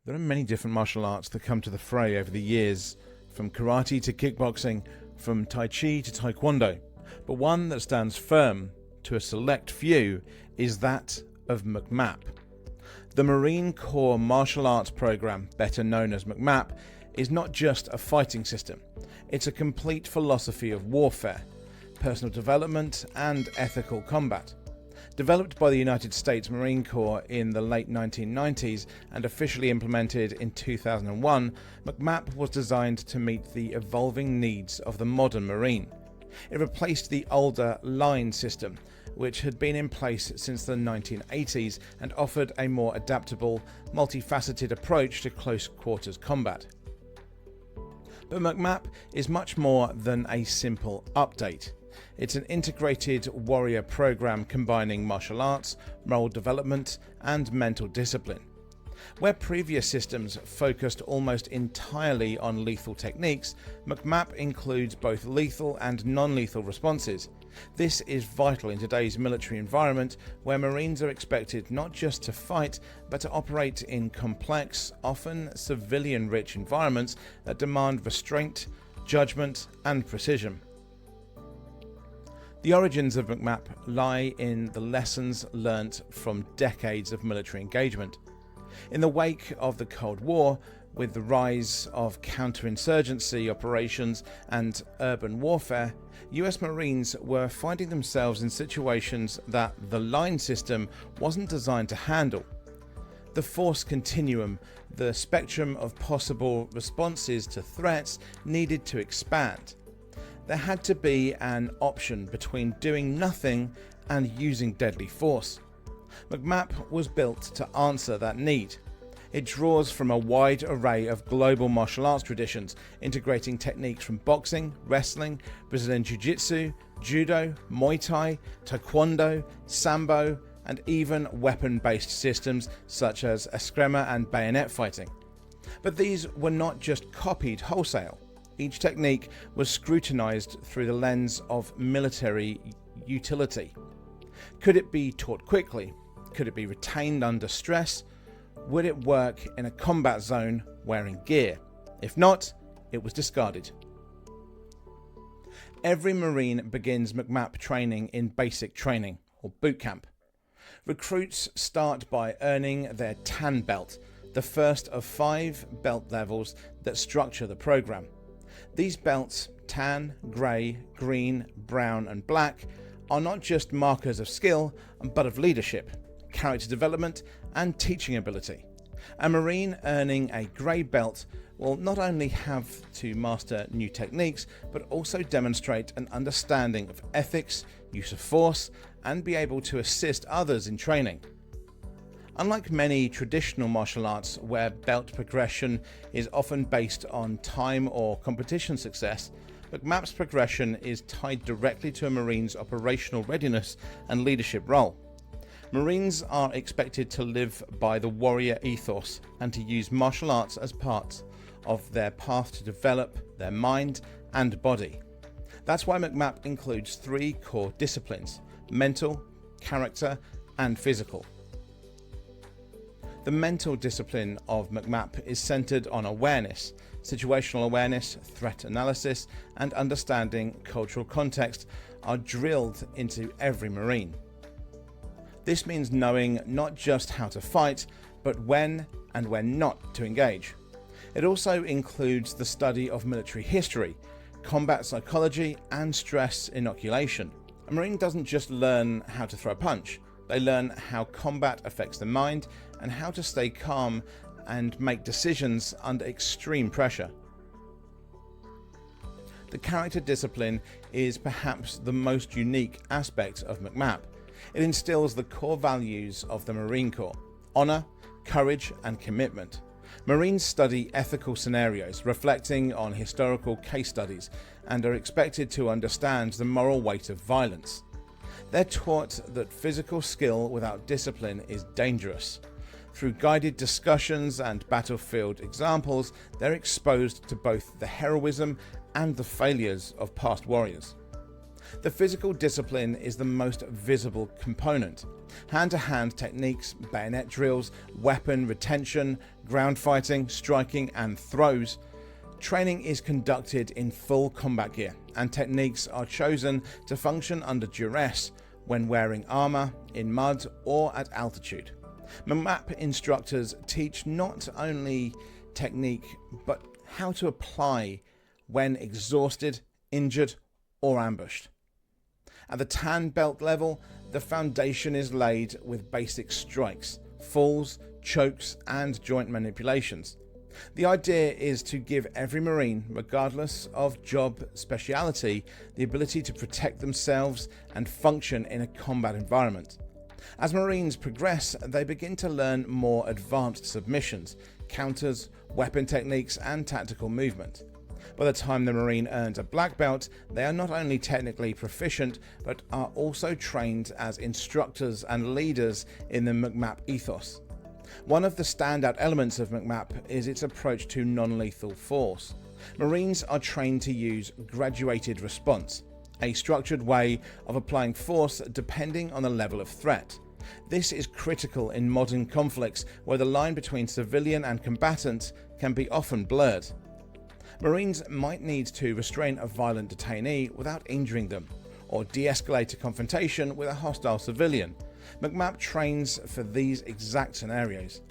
There are many different martial arts that come to the fray over the years, from karate to kickboxing, from tai chi to taekwondo, but one that stands firm to a select few is that of MCMAP. The Marine Corps Martial Arts Program, better known as MCMAP, is not just a fighting system, it's a complete philosophy of warfare, personal development and ethical combat. Developed by the United States Marine Corps in the late 1990s and officially implemented in 2001, MCMAP was designed to meet the evolving needs of the modern Marine. It replaced the older line system, which had been in place since the 1980s and offered a more adaptable, multifaceted approach to close quarters combat. But MCMAP is much more than a simple update. It's an integrated warrior program combining martial arts, moral development, and mental discipline. Where previous systems focused almost entirely on lethal techniques, MCMAP includes both lethal and non-lethal responses. This is vital in today's military environment, where Marines are expected not just to fight, but to operate in complex, often civilian-rich environments that demand restraint, judgment, and precision. The origins of MCMAP lie in the lessons learnt from decades of military engagement. In the wake of the Cold War, with the rise of counterinsurgency operations and urban warfare, US Marines were finding themselves in situations that the line system wasn't designed to handle. The force continuum, the spectrum of possible responses to threats, needed to expand. There had to be an option between doing nothing and using deadly force. MCMAP was built to answer that need. It draws from a wide array of global martial arts traditions, integrating techniques from boxing, wrestling, Brazilian Jiu-Jitsu, Judo, Muay Thai, Taekwondo, Sambo, and even weapon-based systems such as eskrima and bayonet fighting. But these were not just copied wholesale. Each technique was scrutinized through the lens of military utility. Could it be taught quickly? Could it be retained under stress? Would it work in a combat zone wearing gear? If not, it was discarded. Every Marine begins MCMAP training in basic training, or boot camp. Recruits start by earning their tan belt, the first of 5 belt levels that structure the program. These belts, tan, grey, green, brown and black, are not just markers of skill, but of leadership, character development and teaching ability. A Marine earning a grey belt will not only have to master new techniques, but also demonstrate an understanding of ethics, use of force, and be able to assist others in training. Unlike many traditional martial arts where belt progression is often based on time or competition success, MCMAP's progression is tied directly to a Marine's operational readiness and leadership role. Marines are expected to live by the warrior ethos and to use martial arts as part of their path to develop their mind and body. That's why MCMAP includes 3 core disciplines: mental, character, and physical. The mental discipline of MCMAP is centered on awareness. Situational awareness, threat analysis, and understanding cultural context are drilled into every Marine. This means knowing not just how to fight, but when and when not to engage. It also includes the study of military history, combat psychology, and stress inoculation. A Marine doesn't just learn how to throw a punch. They learn how combat affects the mind and how to stay calm and make decisions under extreme pressure. The character discipline is perhaps the most unique aspect of MCMAP. It instills the core values of the Marine Corps: honor, courage, and commitment. Marines study ethical scenarios, reflecting on historical case studies, and are expected to understand the moral weight of violence. They're taught that physical skill without discipline is dangerous. Through guided discussions and battlefield examples, they're exposed to both the heroism and the failures of past warriors. The physical discipline is the most visible component. Hand-to-hand techniques, bayonet drills, weapon retention, ground fighting, striking and throws. Training is conducted in full combat gear, and techniques are chosen to function under duress, when wearing armour, in mud or at altitude. MCMAP instructors teach not only technique but how to apply when exhausted, injured or ambushed. At the tan belt level, the foundation is laid with basic strikes, falls, chokes and joint manipulations. The idea is to give every Marine, regardless of job speciality, the ability to protect themselves and function in a combat environment. As Marines progress, they begin to learn more advanced submissions, counters, weapon techniques and tactical movement. By the time the Marine earns a black belt, they are not only technically proficient, but are also trained as instructors and leaders in the MCMAP ethos. One of the standout elements of MCMAP is its approach to non-lethal force. Marines are trained to use graduated response, a structured way of applying force depending on the level of threat. This is critical in modern conflicts where the line between civilian and combatant can be often blurred. Marines might need to restrain a violent detainee without injuring them, or de-escalate a confrontation with a hostile civilian. MCMAP trains for these exact scenarios.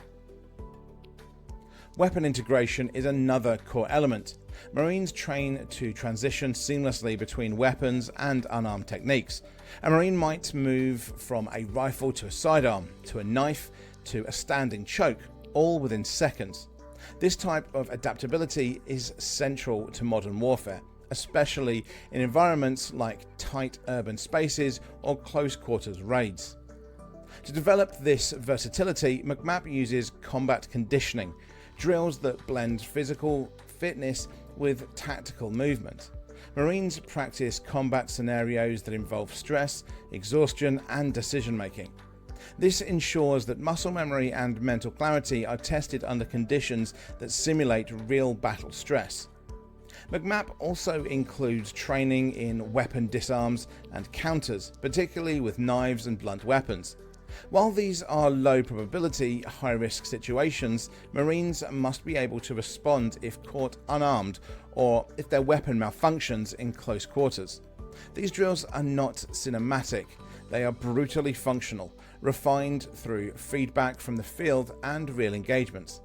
Weapon integration is another core element. Marines train to transition seamlessly between weapons and unarmed techniques. A Marine might move from a rifle to a sidearm, to a knife, to a standing choke, all within seconds. This type of adaptability is central to modern warfare, especially in environments like tight urban spaces or close quarters raids. To develop this versatility, MCMAP uses combat conditioning, drills that blend physical fitness with tactical movement. Marines practice combat scenarios that involve stress, exhaustion and decision making. This ensures that muscle memory and mental clarity are tested under conditions that simulate real battle stress. MCMAP also includes training in weapon disarms and counters, particularly with knives and blunt weapons. While these are low probability, high risk situations, Marines must be able to respond if caught unarmed or if their weapon malfunctions in close quarters. These drills are not cinematic, they are brutally functional, refined through feedback from the field and real engagements.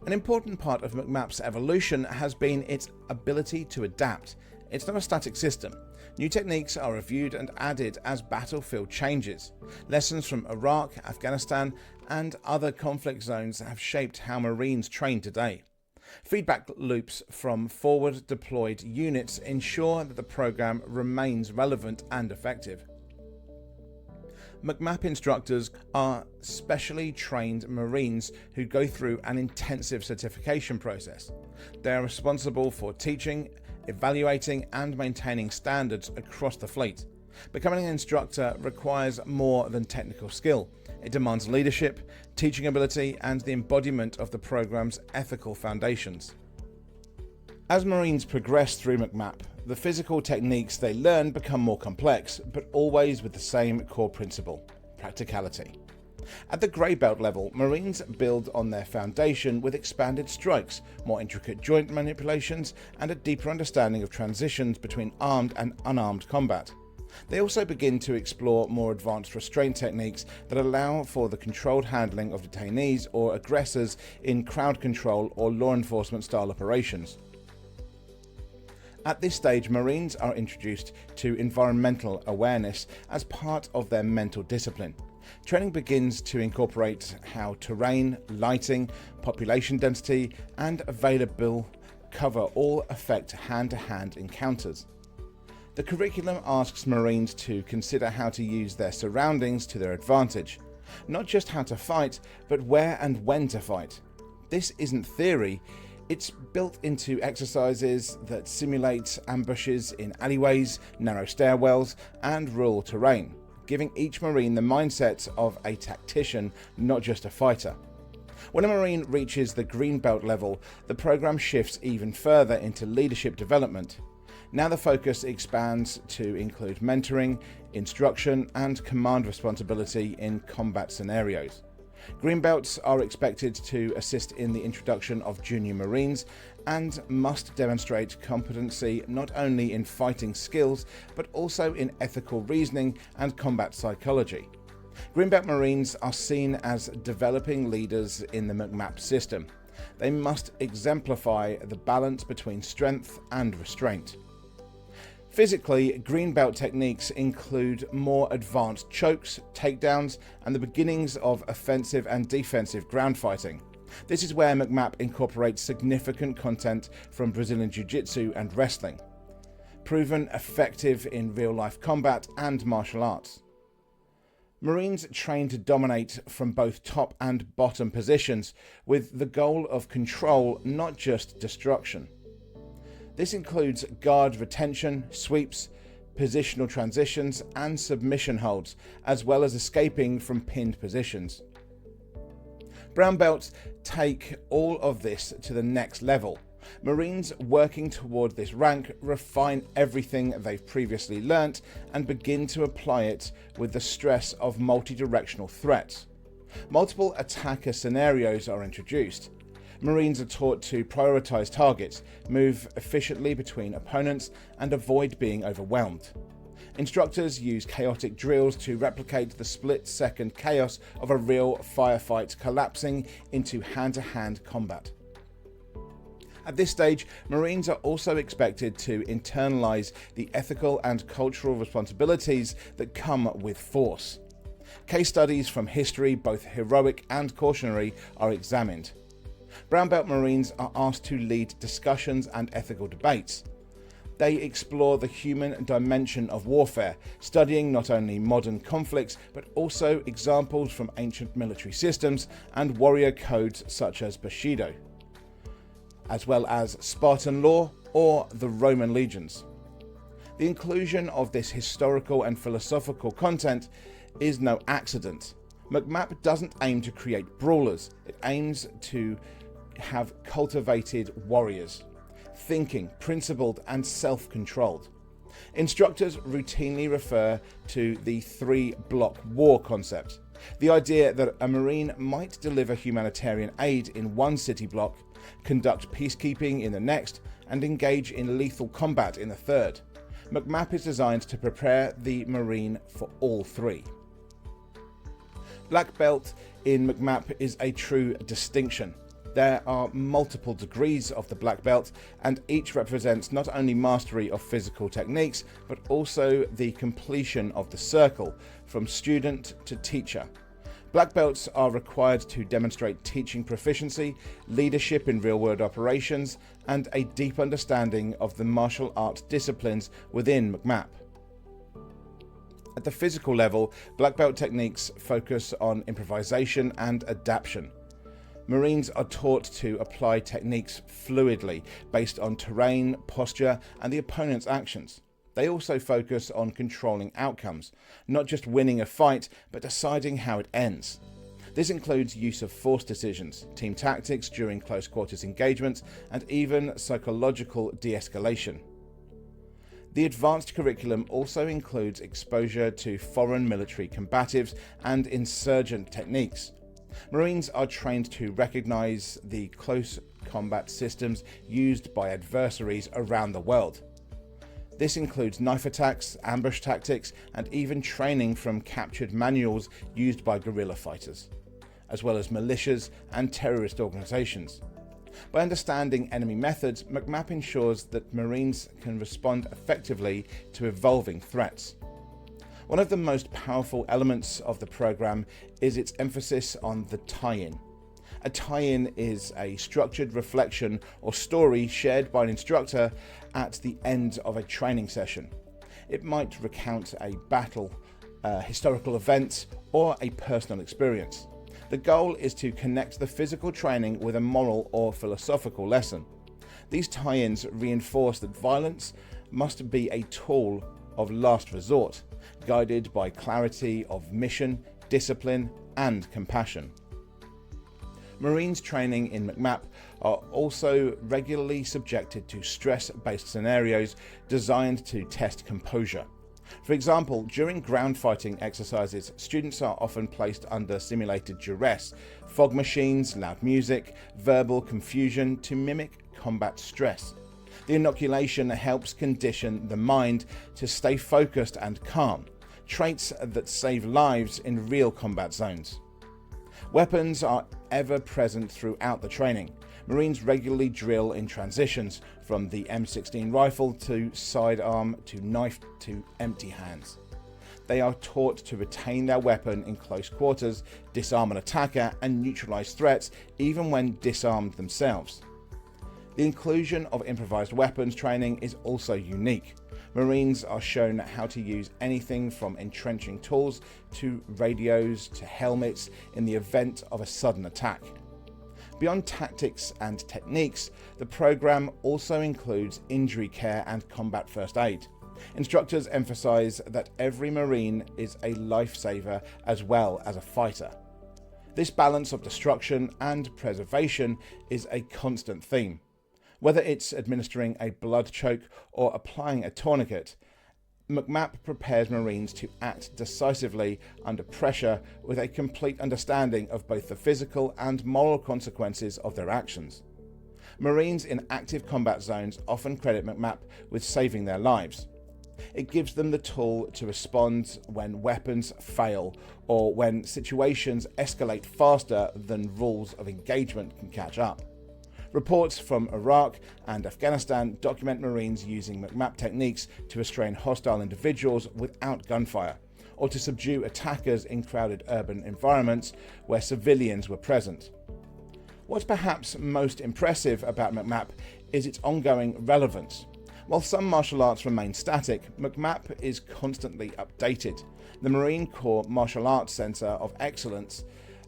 An important part of MCMAP's evolution has been its ability to adapt. It's not a static system. New techniques are reviewed and added as battlefield changes. Lessons from Iraq, Afghanistan, and other conflict zones have shaped how Marines train today. Feedback loops from forward deployed units ensure that the program remains relevant and effective. MCMAP instructors are specially trained Marines who go through an intensive certification process. They are responsible for teaching, evaluating and maintaining standards across the fleet. Becoming an instructor requires more than technical skill. It demands leadership, teaching ability and the embodiment of the program's ethical foundations. As Marines progress through MCMAP, the physical techniques they learn become more complex, but always with the same core principle: practicality. At the grey belt level, Marines build on their foundation with expanded strikes, more intricate joint manipulations, and a deeper understanding of transitions between armed and unarmed combat. They also begin to explore more advanced restraint techniques that allow for the controlled handling of detainees or aggressors in crowd control or law enforcement style operations. At this stage, Marines are introduced to environmental awareness as part of their mental discipline. Training begins to incorporate how terrain, lighting, population density, and available cover all affect hand-to-hand encounters. The curriculum asks Marines to consider how to use their surroundings to their advantage, not just how to fight, but where and when to fight. This isn't theory. It's built into exercises that simulate ambushes in alleyways, narrow stairwells, and rural terrain, giving each Marine the mindset of a tactician, not just a fighter. When a Marine reaches the green belt level, the program shifts even further into leadership development. Now the focus expands to include mentoring, instruction, and command responsibility in combat scenarios. Green belts are expected to assist in the introduction of junior Marines and must demonstrate competency not only in fighting skills but also in ethical reasoning and combat psychology. Green belt Marines are seen as developing leaders in the MCMAP system. They must exemplify the balance between strength and restraint. Physically, green belt techniques include more advanced chokes, takedowns, and the beginnings of offensive and defensive ground fighting. This is where MCMAP incorporates significant content from Brazilian Jiu-Jitsu and wrestling, proven effective in real-life combat and martial arts. Marines train to dominate from both top and bottom positions with the goal of control, not just destruction. This includes guard retention, sweeps, positional transitions, and submission holds, as well as escaping from pinned positions. Brown belts take all of this to the next level. Marines working toward this rank refine everything they've previously learnt and begin to apply it with the stress of multi-directional threats. Multiple attacker scenarios are introduced. Marines are taught to prioritize targets, move efficiently between opponents, and avoid being overwhelmed. Instructors use chaotic drills to replicate the split-second chaos of a real firefight collapsing into hand-to-hand combat. At this stage, Marines are also expected to internalize the ethical and cultural responsibilities that come with force. Case studies from history, both heroic and cautionary, are examined. Brown belt Marines are asked to lead discussions and ethical debates. They explore the human dimension of warfare, studying not only modern conflicts but also examples from ancient military systems and warrior codes such as Bushido, as well as Spartan law or the Roman legions. The inclusion of this historical and philosophical content is no accident. MCMAP doesn't aim to create brawlers, it aims to have cultivated warriors, thinking, principled, and self-controlled. Instructors routinely refer to the three-block war concept, the idea that a Marine might deliver humanitarian aid in one city block, conduct peacekeeping in the next, and engage in lethal combat in the third. MCMAP is designed to prepare the Marine for all three. Black belt in MCMAP is a true distinction. There are multiple degrees of the black belt, and each represents not only mastery of physical techniques, but also the completion of the circle from student to teacher. Black belts are required to demonstrate teaching proficiency, leadership in real-world operations, and a deep understanding of the martial arts disciplines within MCMAP. At the physical level, black belt techniques focus on improvisation and adaptation. Marines are taught to apply techniques fluidly based on terrain, posture, and the opponent's actions. They also focus on controlling outcomes, not just winning a fight, but deciding how it ends. This includes use of force decisions, team tactics during close quarters engagements, and even psychological de-escalation. The advanced curriculum also includes exposure to foreign military combatives and insurgent techniques. Marines are trained to recognize the close combat systems used by adversaries around the world. This includes knife attacks, ambush tactics, and even training from captured manuals used by guerrilla fighters, as well as militias and terrorist organizations. By understanding enemy methods, MCMAP ensures that Marines can respond effectively to evolving threats. One of the most powerful elements of the program is its emphasis on the tie-in. A tie-in is a structured reflection or story shared by an instructor at the end of a training session. It might recount a battle, historical event, or a personal experience. The goal is to connect the physical training with a moral or philosophical lesson. These tie-ins reinforce that violence must be a tool of last resort, guided by clarity of mission, discipline, and compassion. Marines training in MCMAP are also regularly subjected to stress-based scenarios designed to test composure. For example, during ground fighting exercises, students are often placed under simulated duress, fog machines, loud music, verbal confusion to mimic combat stress. The inoculation helps condition the mind to stay focused and calm, traits that save lives in real combat zones. Weapons are ever present throughout the training. Marines regularly drill in transitions, from the M16 rifle to sidearm to knife to empty hands. They are taught to retain their weapon in close quarters, disarm an attacker, and neutralize threats even when disarmed themselves. The inclusion of improvised weapons training is also unique. Marines are shown how to use anything from entrenching tools to radios to helmets in the event of a sudden attack. Beyond tactics and techniques, the program also includes injury care and combat first aid. Instructors emphasize that every Marine is a lifesaver as well as a fighter. This balance of destruction and preservation is a constant theme. Whether it's administering a blood choke or applying a tourniquet, MCMAP prepares Marines to act decisively under pressure with a complete understanding of both the physical and moral consequences of their actions. Marines in active combat zones often credit MCMAP with saving their lives. It gives them the tool to respond when weapons fail or when situations escalate faster than rules of engagement can catch up. Reports from Iraq and Afghanistan document Marines using MCMAP techniques to restrain hostile individuals without gunfire, or to subdue attackers in crowded urban environments where civilians were present. What's perhaps most impressive about MCMAP is its ongoing relevance. While some martial arts remain static, MCMAP is constantly updated. The Marine Corps Martial Arts Center of Excellence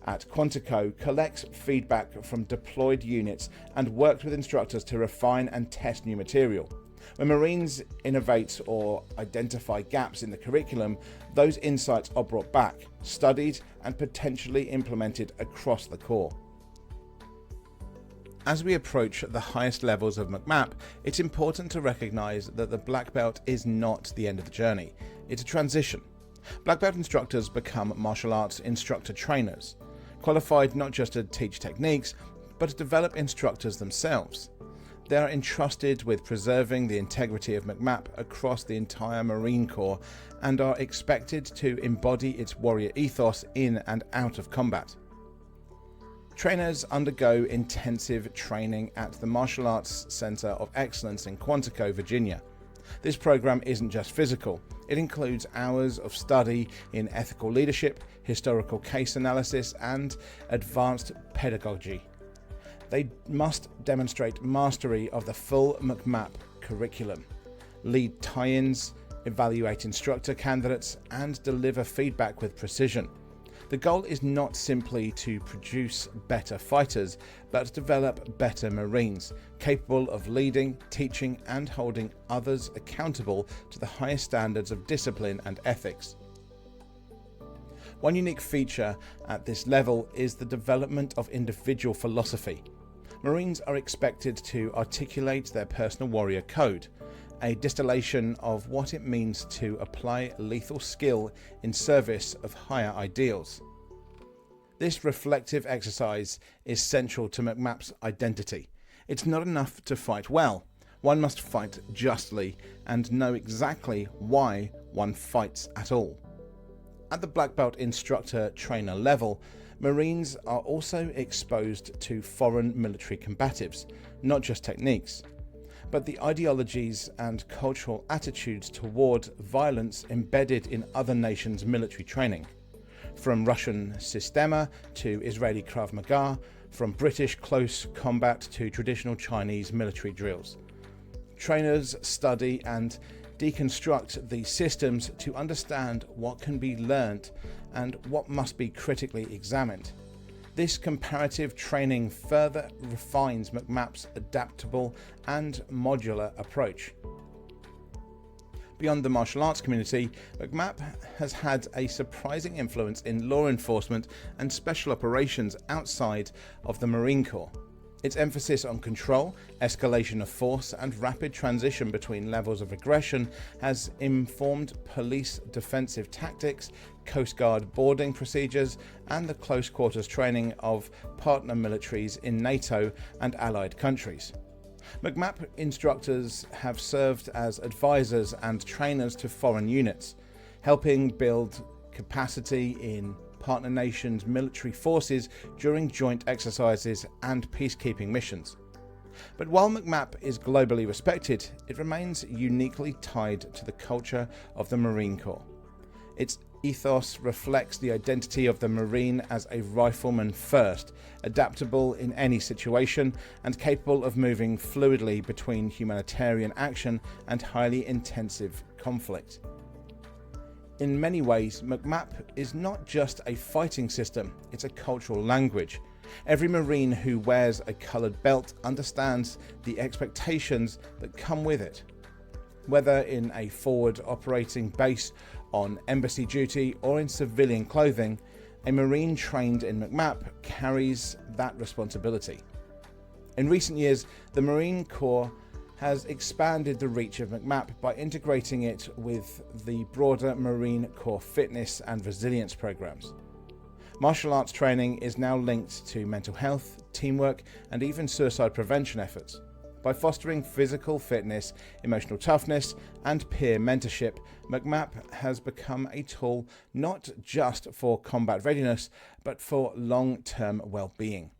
at Quantico collects feedback from deployed units and works with instructors to refine and test new material. When Marines innovate or identify gaps in the curriculum, those insights are brought back, studied, and potentially implemented across the Corps. As we approach the highest levels of MCMAP, it's important to recognize that the black belt is not the end of the journey. It's a transition. Black belt instructors become martial arts instructor trainers, qualified not just to teach techniques, but to develop instructors themselves. They are entrusted with preserving the integrity of MCMAP across the entire Marine Corps and are expected to embody its warrior ethos in and out of combat. Trainers undergo intensive training at the Martial Arts Center of Excellence in Quantico, Virginia. This program isn't just physical. It includes hours of study in ethical leadership, historical case analysis, and advanced pedagogy. They must demonstrate mastery of the full MCMAP curriculum, lead tie-ins, evaluate instructor candidates, and deliver feedback with precision. The goal is not simply to produce better fighters, but to develop better Marines, capable of leading, teaching, and holding others accountable to the highest standards of discipline and ethics. One unique feature at this level is the development of individual philosophy. Marines are expected to articulate their personal warrior code, a distillation of what it means to apply lethal skill in service of higher ideals. This reflective exercise is central to MCMAP's identity. It's not enough to fight well. One must fight justly and know exactly why one fights at all. At the black belt instructor trainer level, Marines are also exposed to foreign military combatives, not just techniques, but the ideologies and cultural attitudes toward violence embedded in other nations' military training. From Russian Sistema to Israeli Krav Maga, from British close combat to traditional Chinese military drills. Trainers study and deconstruct these systems to understand what can be learnt and what must be critically examined. This comparative training further refines MCMAP's adaptable and modular approach. Beyond the martial arts community, MCMAP has had a surprising influence in law enforcement and special operations outside of the Marine Corps. Its emphasis on control, escalation of force, and rapid transition between levels of aggression has informed police defensive tactics, Coast Guard boarding procedures, and the close quarters training of partner militaries in NATO and allied countries. MCMAP instructors have served as advisors and trainers to foreign units, helping build capacity in partner nations' military forces during joint exercises and peacekeeping missions. But while MCMAP is globally respected, it remains uniquely tied to the culture of the Marine Corps. Its ethos reflects the identity of the Marine as a rifleman first, adaptable in any situation and capable of moving fluidly between humanitarian action and highly intensive conflict. In many ways, MCMAP is not just a fighting system, it's a cultural language. Every Marine who wears a coloured belt understands the expectations that come with it. Whether in a forward operating base, on embassy duty, or in civilian clothing, a Marine trained in MCMAP carries that responsibility. In recent years, the Marine Corps has expanded the reach of MCMAP by integrating it with the broader Marine Corps fitness and resilience programs. Martial arts training is now linked to mental health, teamwork, and even suicide prevention efforts. By fostering physical fitness, emotional toughness, and peer mentorship, MCMAP has become a tool not just for combat readiness, but for long-term well-being.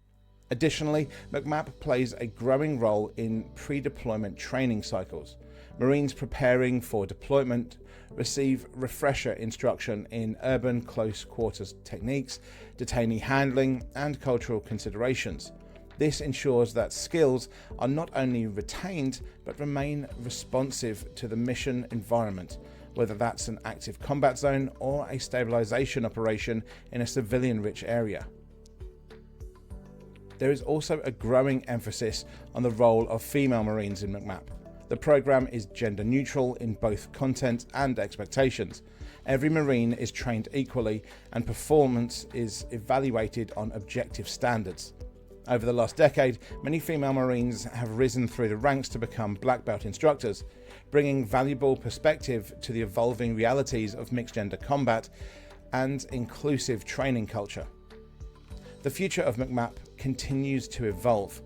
Additionally, MCMAP plays a growing role in pre-deployment training cycles. Marines preparing for deployment receive refresher instruction in urban close quarters techniques, detainee handling, and cultural considerations. This ensures that skills are not only retained, but remain responsive to the mission environment, whether that's an active combat zone or a stabilization operation in a civilian-rich area. There is also a growing emphasis on the role of female Marines in MCMAP. The program is gender neutral in both content and expectations. Every Marine is trained equally and performance is evaluated on objective standards. Over the last decade, many female Marines have risen through the ranks to become black belt instructors, bringing valuable perspective to the evolving realities of mixed gender combat and inclusive training culture. The future of MCMAP continues to evolve.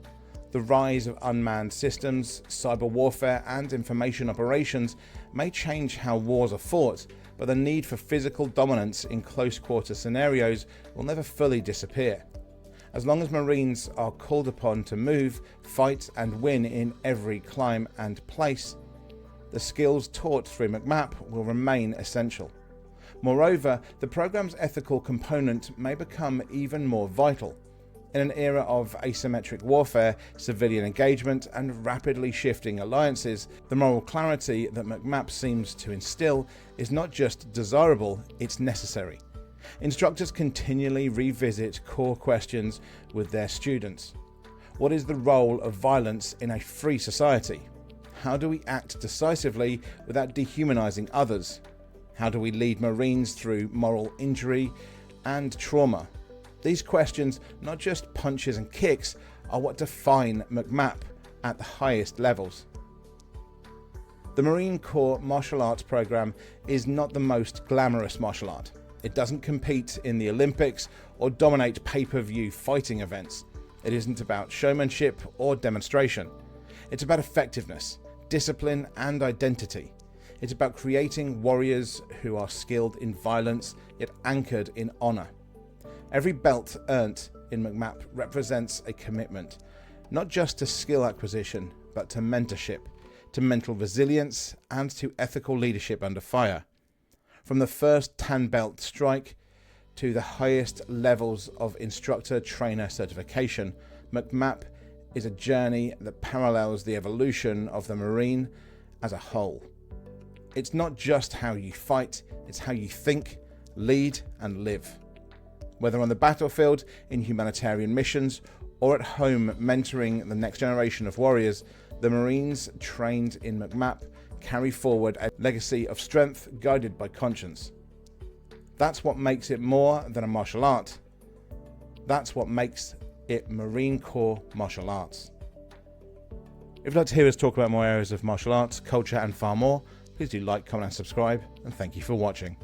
The rise of unmanned systems, cyber warfare, and information operations may change how wars are fought, but the need for physical dominance in close-quarter scenarios will never fully disappear. As long as Marines are called upon to move, fight, and win in every climb and place, the skills taught through MCMAP will remain essential. Moreover, the program's ethical component may become even more vital. In an era of asymmetric warfare, civilian engagement, and rapidly shifting alliances, the moral clarity that MCMAP seems to instill is not just desirable, it's necessary. Instructors continually revisit core questions with their students. What is the role of violence in a free society? How do we act decisively without dehumanizing others? How do we lead Marines through moral injury and trauma? These questions, not just punches and kicks, are what define MCMAP at the highest levels. The Marine Corps martial arts program is not the most glamorous martial art. It doesn't compete in the Olympics or dominate pay-per-view fighting events. It isn't about showmanship or demonstration. It's about effectiveness, discipline, and identity. It's about creating warriors who are skilled in violence, yet anchored in honor. Every belt earned in MCMAP represents a commitment, not just to skill acquisition, but to mentorship, to mental resilience, and to ethical leadership under fire. From the first tan belt strike to the highest levels of instructor trainer certification, MCMAP is a journey that parallels the evolution of the Marine as a whole. It's not just how you fight, it's how you think, lead, and live. Whether on the battlefield, in humanitarian missions, or at home mentoring the next generation of warriors, the Marines trained in MCMAP carry forward a legacy of strength guided by conscience. That's what makes it more than a martial art. That's what makes it Marine Corps martial arts. If you'd like to hear us talk about more areas of martial arts, culture and far more, please do like, comment and subscribe, and thank you for watching.